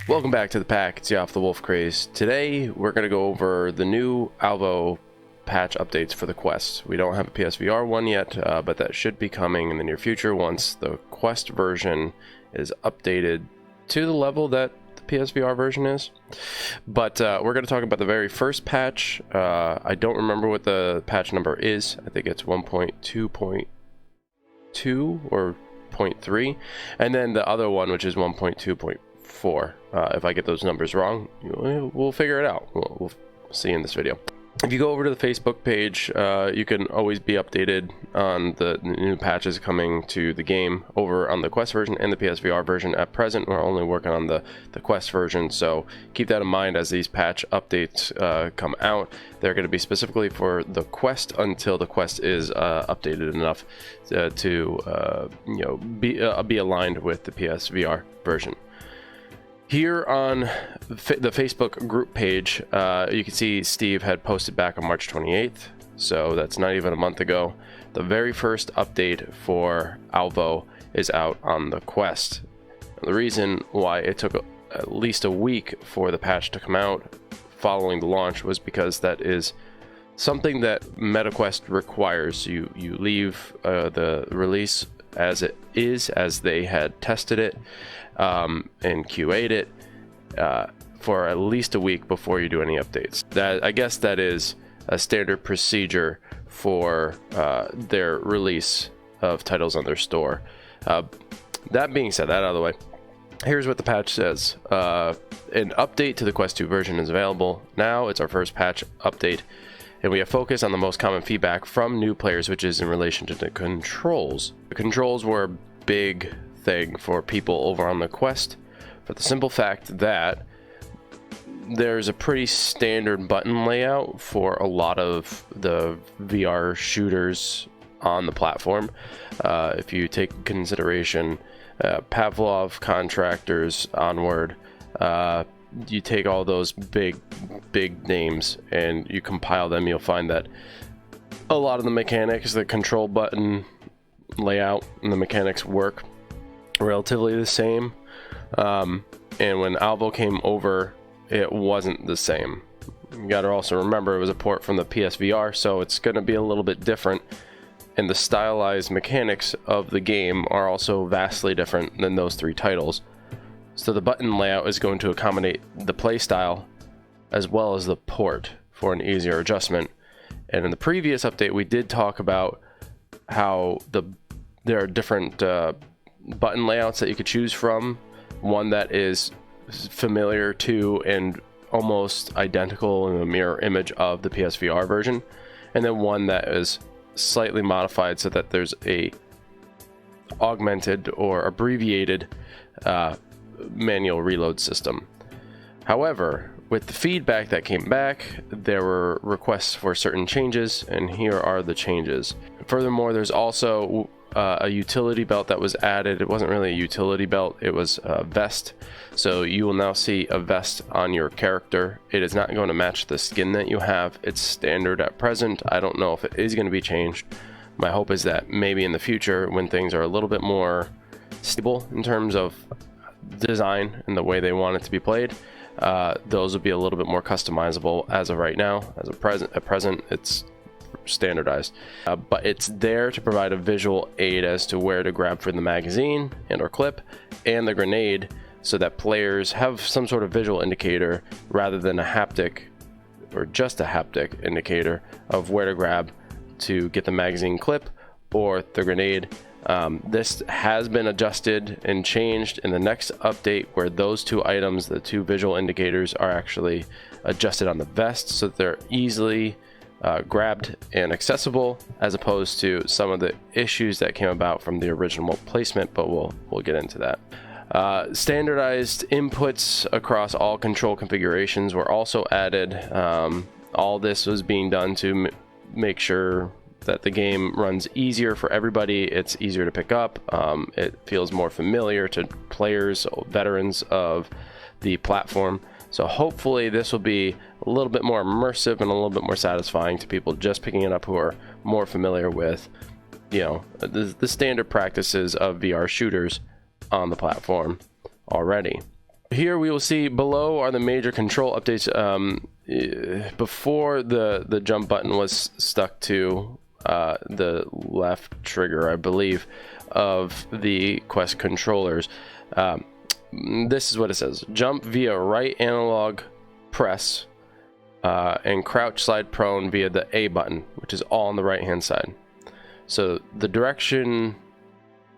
Welcome back to the pack. It's TheWolfeCraze. Today we're going to go over the new Alvo patch updates for the Quest. We don't have a PSVR one yet, but that should be coming in the near future once the Quest version is updated to the level that the PSVR version is. But we're going to talk about the very first patch. I don't remember what the patch number is. I think it's 1.2.2 or 0.3, and then the other one, which is 1.2.4. If I get those numbers wrong, we'll figure it out. We'll see in this video. If you go over to the Facebook page, you can always be updated on the new patches coming to the game over on the Quest version and the PSVR version. At present, we're only working on the Quest version, so keep that in mind as these patch updates come out. They're going to be specifically for the Quest until the Quest is updated enough to be aligned with the PSVR version. Here on the Facebook group page, you can see Steve had posted back on March 28th, so that's not even a month ago. The very first update for Alvo is out on the Quest. The reason why it took at least a week for the patch to come out following the launch was because that is something that MetaQuest requires. You leave the release as it is, as they had tested it and QA'd it for at least a week before you do any updates. I guess that is a standard procedure for their release of titles on their store. That being said, that out of the way, here's what the patch says. An update to the Quest 2 version is available now. It's our first patch update, and we have focused on the most common feedback from new players, which is in relation to the controls. The controls were a big thing for people over on the Quest, for the simple fact that there's a pretty standard button layout for a lot of the VR shooters on the platform. If you take into consideration Pavlov, Contractors, Onward, you take all those big names and you compile them, you'll find that a lot of the mechanics, the control button layout and the mechanics work relatively the same. And when Alvo came over, it wasn't the same. You gotta also remember it was a port from the PSVR, so it's gonna be a little bit different, and the stylized mechanics of the game are also vastly different than those three titles. So the button layout is going to accommodate the playstyle as well as the port for an easier adjustment. And in the previous update, we did talk about how there are different button layouts that you could choose from. One that is familiar to and almost identical in a mirror image of the PSVR version, and then one that is slightly modified so that there's a augmented or abbreviated manual reload system. However, with the feedback that came back, there were requests for certain changes, and here are the changes. Furthermore, there's also a utility belt that was added. It wasn't really a utility belt, it was a vest. So you will now see a vest on your character. It is not going to match the skin that you have. It's standard at present. I don't know if it is going to be changed. My hope is that maybe in the future, when things are a little bit more stable in terms of design and the way they want it to be played, those will be a little bit more customizable. As of right now, at present, it's standardized, but it's there to provide a visual aid as to where to grab for the magazine and or clip and the grenade, so that players have some sort of visual indicator rather than a haptic or just a haptic indicator of where to grab to get the magazine clip or the grenade. This has been adjusted and changed in the next update, where those two items, the two visual indicators, are actually adjusted on the vest so that they're easily grabbed and accessible, as opposed to some of the issues that came about from the original placement, but we'll get into that. Standardized inputs across all control configurations were also added. All this was being done to make sure that the game runs easier for everybody. It's easier to pick up. It feels more familiar to players, veterans of the platform. So hopefully this will be a little bit more immersive and a little bit more satisfying to people just picking it up who are more familiar with, the standard practices of VR shooters on the platform already. Here we will see below are the major control updates. Before the jump button was stuck to the left trigger, I believe, of the Quest controllers. This is what it says: jump via right analog press and crouch slide prone via the A button, which is all on the right hand side. So the direction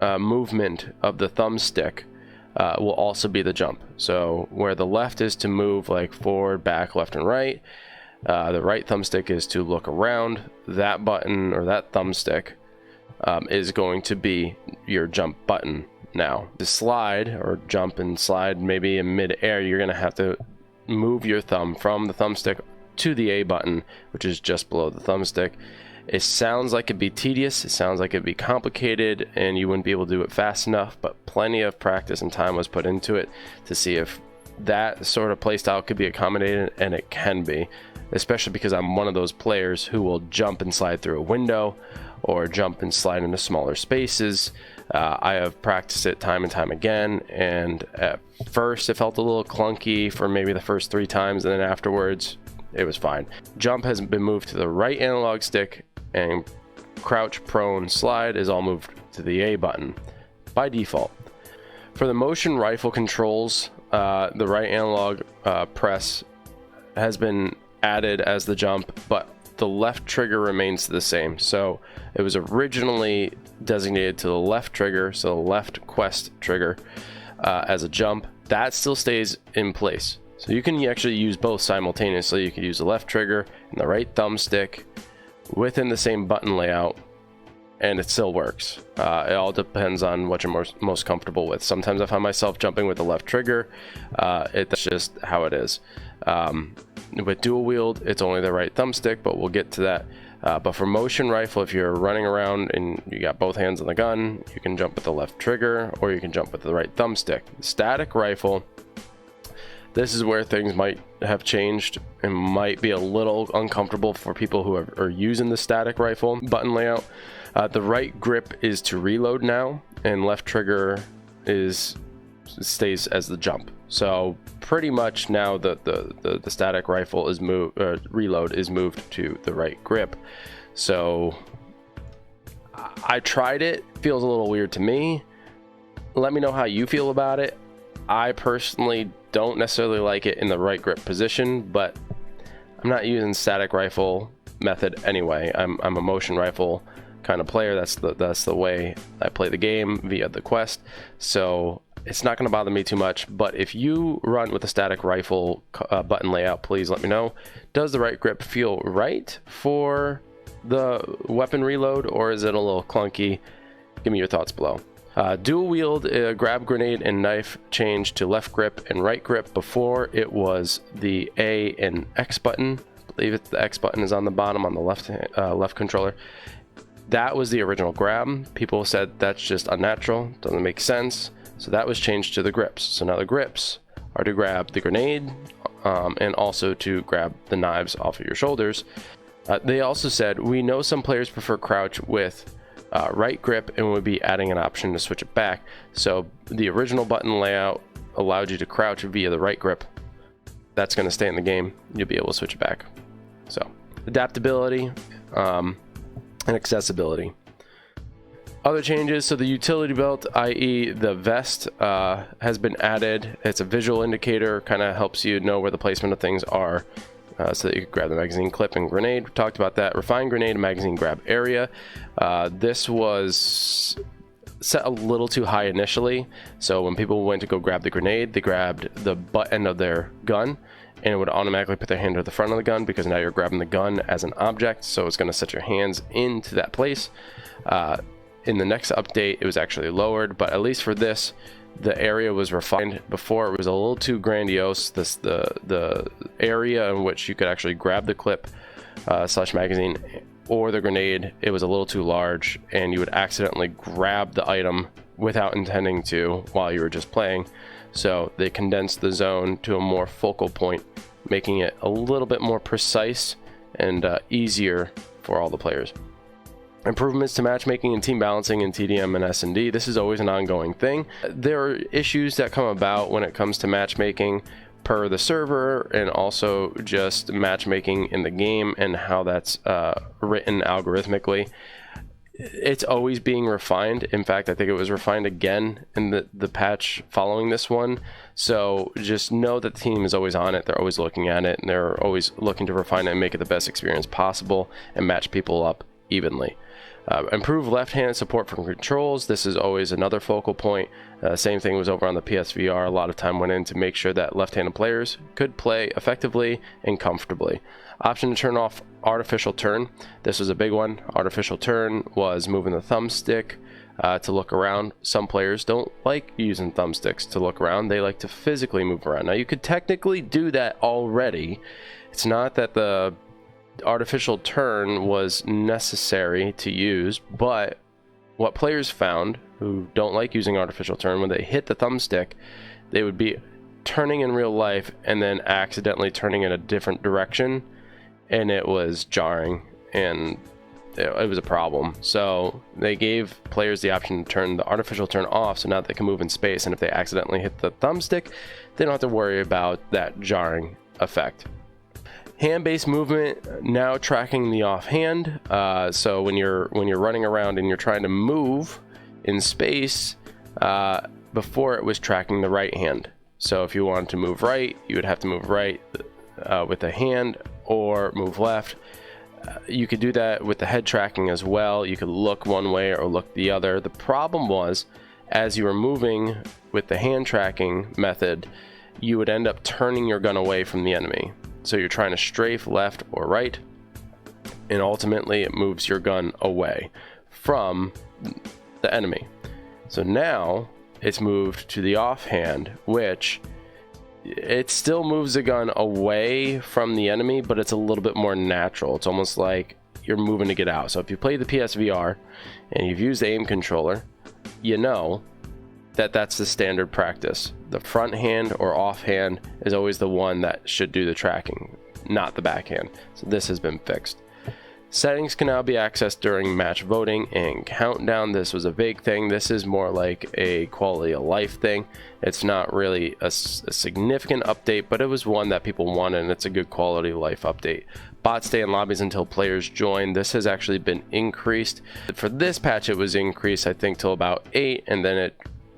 movement of the thumbstick will also be the jump. So where the left is to move like forward, back, left, and right, the right thumbstick is to look around. That button, or that thumbstick, is going to be your jump button. Now, to slide or jump and slide maybe in mid-air, you're going to have to move your thumb from the thumbstick to the A button, which is just below the thumbstick. It sounds like it'd be tedious, it sounds like it'd be complicated, and you wouldn't be able to do it fast enough, but plenty of practice and time was put into it to see if that sort of playstyle could be accommodated, and it can be, especially because I'm one of those players who will jump and slide through a window or jump and slide into smaller spaces. I have practiced it time and time again, and at first it felt a little clunky for maybe the first 3 times, and then afterwards it was fine. Jump has been moved to the right analog stick, and crouch, prone, slide is all moved to the A button by default. For the motion rifle controls, the right analog press has been added as the jump, but the left trigger remains the same. So it was originally designated to the left trigger, so the left Quest trigger, as a jump. That still stays in place. So you can actually use both simultaneously. You could use the left trigger and the right thumbstick within the same button layout, and it still works. It all depends on what you're most comfortable with. Sometimes I find myself jumping with the left trigger. That's just how it is. With dual wield, it's only the right thumbstick, but we'll get to that. But for motion rifle, if you're running around and you got both hands on the gun, you can jump with the left trigger, or you can jump with the right thumbstick. Static rifle, this is where things might have changed and might be a little uncomfortable for people who are using the static rifle button layout. The right grip is to reload now, and left trigger stays as the jump. So pretty much now the static rifle is reload is moved to the right grip. So I tried it. Feels a little weird to me. Let me know how you feel about it. I personally don't necessarily like it in the right grip position, but I'm not using static rifle method anyway. I'm a motion rifle kind of player. That's the way I play the game via the Quest. So it's not going to bother me too much. But if you run with a static rifle button layout, please let me know. Does the right grip feel right for the weapon reload, or is it a little clunky? Give me your thoughts below. Dual wield, grab, grenade, and knife changed to left grip and right grip. Before it was the A and X button. I believe the X button is on the bottom on the left controller. That was the original grab. People said that's just unnatural, doesn't make sense. So that was changed to the grips. So now the grips are to grab the grenade and also to grab the knives off of your shoulders. They also said, we know some players prefer crouch with right grip and would be adding an option to switch it back. So the original button layout allowed you to crouch via the right grip. That's going to stay in the game. You'll be able to switch it back. So adaptability and accessibility. Other changes, so the utility belt, i.e. the vest, has been added. It's a visual indicator, kind of helps you know where the placement of things are, so that you can grab the magazine clip and grenade. We talked about that. Refined grenade and magazine grab area. This was set a little too high initially, so when people went to go grab the grenade, they grabbed the butt end of their gun, and it would automatically put their hand to the front of the gun, because now you're grabbing the gun as an object, so it's going to set your hands into that place. In the next update, it was actually lowered, but at least for this, the area was refined. Before, it was a little too grandiose. The area in which you could actually grab the clip slash magazine or the grenade, it was a little too large, and you would accidentally grab the item without intending to while you were just playing. So they condensed the zone to a more focal point, making it a little bit more precise and easier for all the players. Improvements to matchmaking and team balancing in TDM and S&D. This is always an ongoing thing. There are issues that come about when it comes to matchmaking per the server, and also just matchmaking in the game and how that's written algorithmically. It's always being refined. In fact, I think it was refined again in the patch following this one. So just know that the team is always on it. They're always looking at it, and they're always looking to refine it and make it the best experience possible and match people up evenly. Improve left-hand support from controls. This is always another focal point. Same thing was over on the PSVR. A lot of time went in to make sure that left-handed players could play effectively and comfortably. Option to turn off artificial turn. This was a big one. Artificial turn was moving the thumbstick to look around. Some players don't like using thumbsticks to look around. They like to physically move around. Now, you could technically do that already. It's not that the artificial turn was necessary to use, but what players found who don't like using artificial turn, when they hit the thumbstick, they would be turning in real life and then accidentally turning in a different direction, and it was jarring and it was a problem. So they gave players the option to turn the artificial turn off, so now they can move in space, and if they accidentally hit the thumbstick, they don't have to worry about that jarring effect. Hand-based movement now tracking the offhand. So when you're running around and you're trying to move in space, before it was tracking the right hand. So if you wanted to move right, you would have to move right with the hand, or move left. You could do that with the head tracking as well. You could look one way or look the other. The problem was, as you were moving with the hand tracking method, you would end up turning your gun away from the enemy. So you're trying to strafe left or right, and ultimately it moves your gun away from the enemy. So now it's moved to the offhand, which it still moves the gun away from the enemy, but it's a little bit more natural. It's almost like you're moving to get out. So if you play the PSVR and you've used the aim controller, you know that that's the standard practice. The front hand or offhand is always the one that should do the tracking, not the backhand. So this has been fixed. Settings can now be accessed during match voting and countdown. This was a big thing. This is more like a quality of life thing. It's not really a significant update, but it was one that people wanted, and it's a good quality of life update. Bots stay in lobbies until players join. This has actually been increased. For this patch, it was increased, I think, till about 8, and then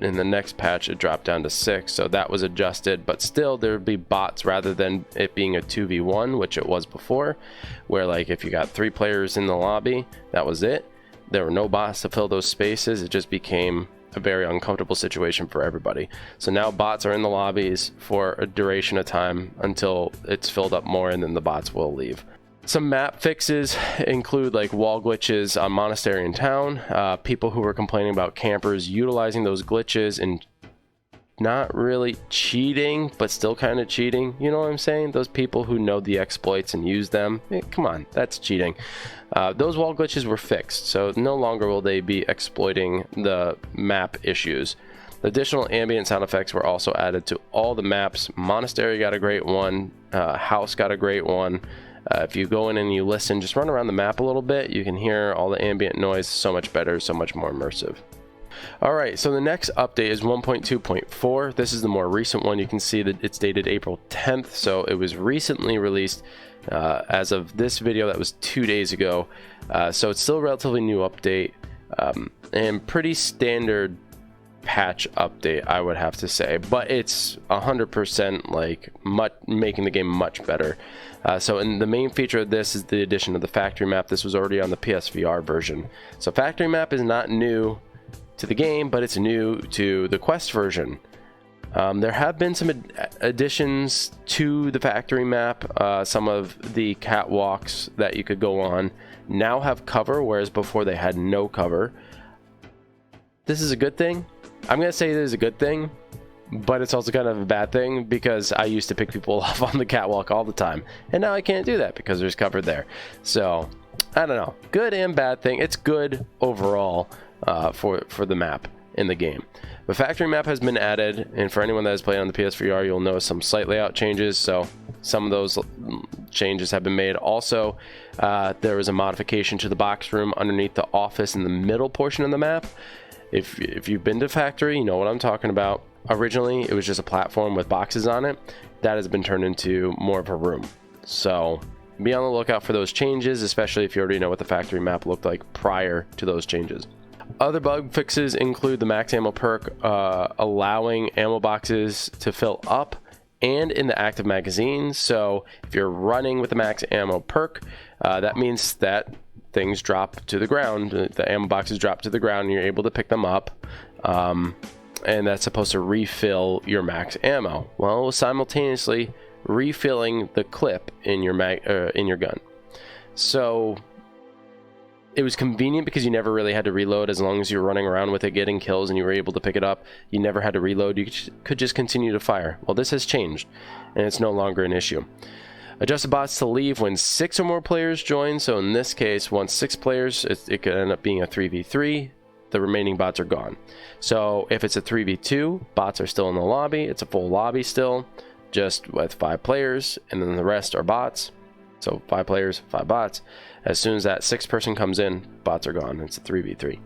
in the next patch it dropped down to 6, so that was adjusted. But still, there would be bots rather than it being a 2v1, which it was before, where like if you got 3 players in the lobby, that was it. There were no bots to fill those spaces. It just became a very uncomfortable situation for everybody. So now bots are in the lobbies for a duration of time until it's filled up more, and then the bots will leave. Some map fixes include like wall glitches on Monastery and Town. People who were complaining about campers utilizing those glitches and not really cheating, but still kind of cheating. You know what I'm saying? Those people who know the exploits and use them. Come on, that's cheating. Those wall glitches were fixed, so no longer will they be exploiting the map issues. Additional ambient sound effects were also added to all the maps. Monastery got a great one. House got a great one. If you go in and you listen, just run around the map a little bit, you can hear all the ambient noise so much better, so much more immersive. Alright, so the next update is 1.2.4. This is the more recent one. You can see that it's dated April 10th, so it was recently released. As of this video, that was 2 days ago. So it's still a relatively new update, and pretty standard patch update, I would have to say, but it's 100% like making the game much better. So in the main feature of this is the addition of the factory map. This was already on the PSVR version. So factory map is not new to the game, but it's new to the Quest version. There have been some additions to the factory map. Some of the catwalks that you could go on now have cover, whereas before they had no cover. This is a good thing. I'm gonna say it is a good thing, but it's also kind of a bad thing, because I used to pick people off on the catwalk all the time, and now I can't do that because there's cover there. So I don't know, good and bad thing. It's good overall for the map in the game. The factory map has been added, and for anyone that has played on the PSVR, you'll notice some slight layout changes. So some of those changes have been made. Also, there was a modification to the box room underneath the office in the middle portion of the map. If you've been to Factory, you know what I'm talking about. Originally, it was just a platform with boxes on it. That has been turned into more of a room. So be on the lookout for those changes, especially if you already know what the Factory map looked like prior to those changes. Other bug fixes include the max ammo perk, allowing ammo boxes to fill up and in the active magazine. So if you're running with the max ammo perk, that means that things drop to the ground. The ammo boxes drop to the ground and you're able to pick them up. And that's supposed to refill your max ammo. Well, simultaneously refilling the clip in your gun. So it was convenient because you never really had to reload. As long as you were running around with it getting kills and you were able to pick it up, you never had to reload. You could just continue to fire. Well, this has changed and it's no longer an issue. Adjusted bots to leave when 6 or more players join. So in this case, once 6 players, it could end up being a 3v3. The remaining bots are gone. So if it's a 3v2, bots are still in the lobby. It's a full lobby still, just with 5 players, and then the rest are bots. So 5 players, 5 bots. As soon as that 6th person comes in, bots are gone. It's a 3v3.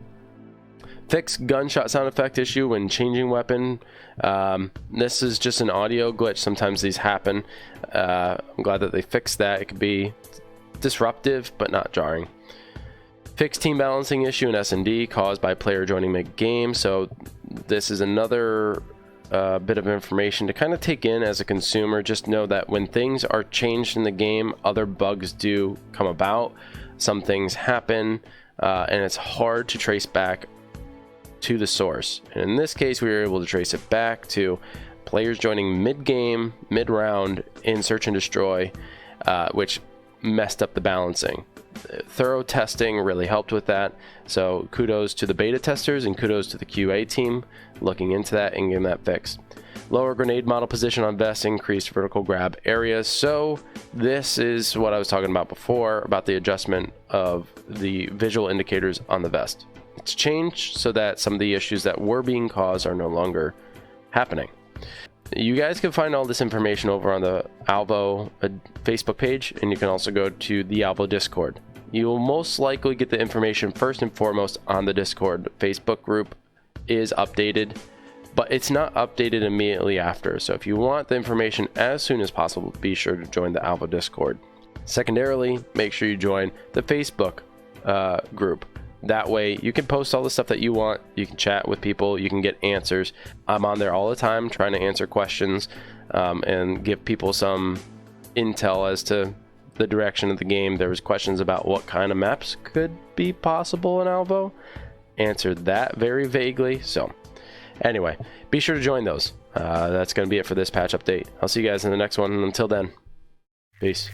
Fix gunshot sound effect issue when changing weapon. This is just an audio glitch. Sometimes these happen. I'm glad that they fixed that. It could be disruptive, but not jarring. Fix team balancing issue in S&D caused by player joining mid-game. So this is another bit of information to kind of take in as a consumer. Just know that when things are changed in the game, other bugs do come about. Some things happen, and it's hard to trace back to the source. And in this case, we were able to trace it back to players joining mid-game, mid-round in Search and Destroy, which messed up the balancing. Thorough testing really helped with that. So kudos to the beta testers and kudos to the QA team looking into that and getting that fixed. Lower grenade model position on vest, increased vertical grab areas. So this is what I was talking about before about the adjustment of the visual indicators on the vest. It's changed so that some of the issues that were being caused are no longer happening. You guys can find all this information over on the Alvo Facebook page, and you can also go to the Alvo Discord. You will most likely get the information first and foremost on the Discord. Facebook group is updated, but it's not updated immediately after. So if you want the information as soon as possible, be sure to join the Alvo Discord. Secondarily, make sure you join the Facebook group. That way you can post all the stuff that you want. You can chat with people. You can get answers. I'm on there all the time trying to answer questions and give people some intel as to the direction of the game. There was questions about what kind of maps could be possible in Alvo. Answered that very vaguely. So anyway, be sure to join those. That's going to be it for this patch update. I'll see you guys in the next one. Until then, peace.